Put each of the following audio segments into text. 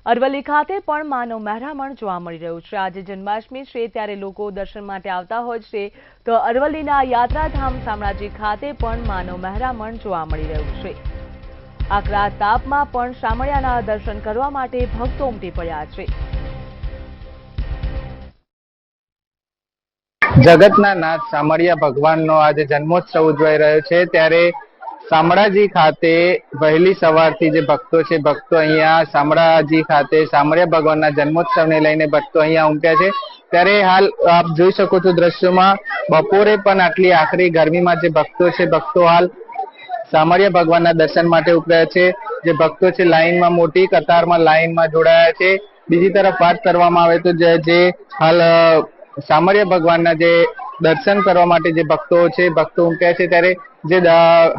અરવલ્લી ખાતે પણ માનવ મહેરામણ જોવા મળી રહ્યું છે। આજે જન્માષ્ટમી છે ત્યારે લોકો દર્શન માટે આવતા હોય છે, તો અરવલ્લીના યાત્રાધામ શામળાજી ખાતે પણ માનવ મહેરામણ જોવા મળી રહ્યું છે। આકરા તાપમાં પણ શામળિયાના દર્શન કરવા માટે ભક્તો ઉમટી પડ્યા છે। જગતના નાથ શામળિયા ભગવાનનો આજે જન્મોત્સવ ઉજવાઈ રહ્યો છે, ત્યારે શામળાજી ખાતે વહેલી સવારથી જે ભક્તો છે, ભક્તો અહીંયા શામળાજી ખાતે શામળિયા ભગવાનના જન્મોત્સવને લઈને ભક્તો અહીંયા ઉમટ્યા છે। ત્યારે હાલ આપ જોઈ શકો છો દ્રશ્યોમાં, બપોરે પણ આટલી આકરી ગરમીમાં જે ભક્તો છે, ભક્તો હાલ શામળિયા ભગવાનના દર્શન માટે ઉતર્યા છે। જે ભક્તો છે લાઈનમાં, મોટી કતારમાં લાઈનમાં જોડાયા છે। બીજી તરફ વાત કરવામાં આવે તો જે હાલ શામળિયા ભગવાનના જે દર્શન કરવા માટે જે ભક્તો છે, ભક્તો ઉમટ્યા છે, ત્યારે જે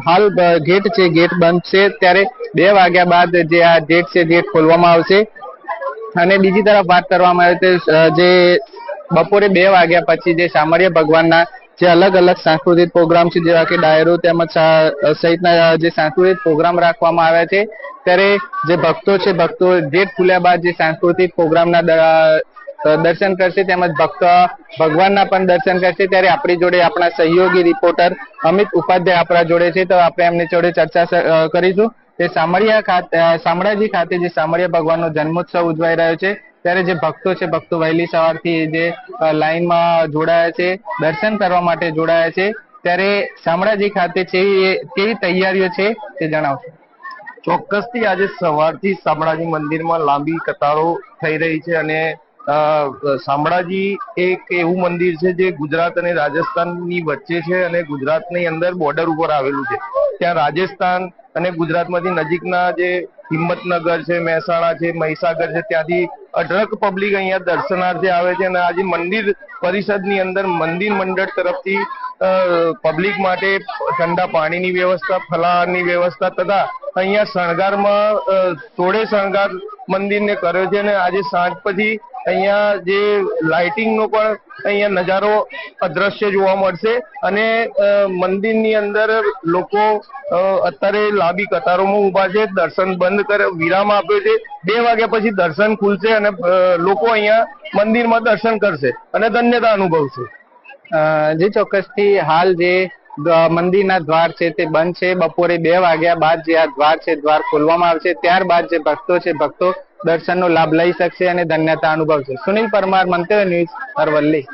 હાલ ગેટ છે, ગેટ બંધ છે। ત્યારે 2 વાગ્યા બાદ જે આ ગેટ છે, ગેટ ખોલવામાં આવશે। અને બીજી તરફ વાત કરવામાં આવે તો જે બપોરે 2 વાગ્યા પછી જે શામળિયા ભગવાનના જે અલગ અલગ સાંસ્કૃતિક પ્રોગ્રામ છે, જેવા કે ડાયરો તેમજ સહિતના જે સાંસ્કૃતિક પ્રોગ્રામ રાખવામાં આવ્યા છે, ત્યારે જે ભક્તો છે, ભક્તો ગેટ ખુલ્યા બાદ જે સાંસ્કૃતિક પ્રોગ્રામના દર્શન કરશે, તેમજ ભક્તો ભગવાનના પણ દર્શન કરશે। ત્યારે આપણી જોડે આપણા સહયોગી રિપોર્ટર અમિત ઉપાધ્યાય આપણા જોડે છે, તો આપણે એમની જોડે ચર્ચા કરીશું। તે શામળાજી ખાતે જે શામળિયા ભગવાનનો જન્મોત્સવ ઉજવાઈ રહ્યો છે, ત્યારે જે ભક્તો છે, ભક્તો વહેલી સવારથી જે લાઈનમાં જોડાયા છે, દર્શન કરવા માટે જોડાયા છે, ત્યારે શામળાજી ખાતે કેવી તૈયારીઓ છે તે જણાવશો? ચોક્કસથી આજે સવારથી શામળાજી મંદિરમાં લાંબી કતારો થઈ રહી છે અને શામળાજી એક એવું મંદિર છે જે ગુજરાત અને રાજસ્થાનની વચ્ચે છે અને ગુજરાતની અંદર બોર્ડર ઉપર આવેલું છે। ત્યાં રાજસ્થાન અને ગુજરાતમાંથી નજીકના જે હિંમતનગર છે, મહેસાણા છે, મહીસાગર છે, ત્યાંથી અઢળક પબ્લિક અહીંયા દર્શનાર્થે આવે છે। અને આજે મંદિર પરિષદની અંદર મંદિર મંડળ તરફથી પબ્લિક માટે ઠંડા પાણીની વ્યવસ્થા, ફલાહારની વ્યવસ્થા તથા અહીંયા શણગારમાં 16 શણગાર મંદિરને કર્યો છે। અને આજે સાંજ પછી અહીંયા જે લાઇટિંગનો પણ અહીંયા નજારો અદ્રશ્ય જોવા મળશે અને મંદિરની અંદર લોકો અત્યારે લાંબી કતારોમાં ઊભા છે। દર્શન બંધ વિરામ આપ્યો છે। 2 વાગ્યા પછી દર્શન ખુલશે અને લોકો અહીંયા મંદિરમાં દર્શન કરશે અને ધન્યતા અનુભવશે। જે ચોક્કસથી હાલ જે મંદિરના દ્વાર છે તે બંધ છે। બપોરે 2 વાગ્યા બાદ જે આ દ્વાર છે, દ્વાર ખોલવામાં આવશે। ત્યારબાદ જે ભક્તો છે, ભક્તો દર્શનનો લાભ લઈ શકશે અને ધન્યતા અનુભવશે। સુનિલ પરમાર, મંતવ્ય ન્યૂઝ, અરવલ્લી।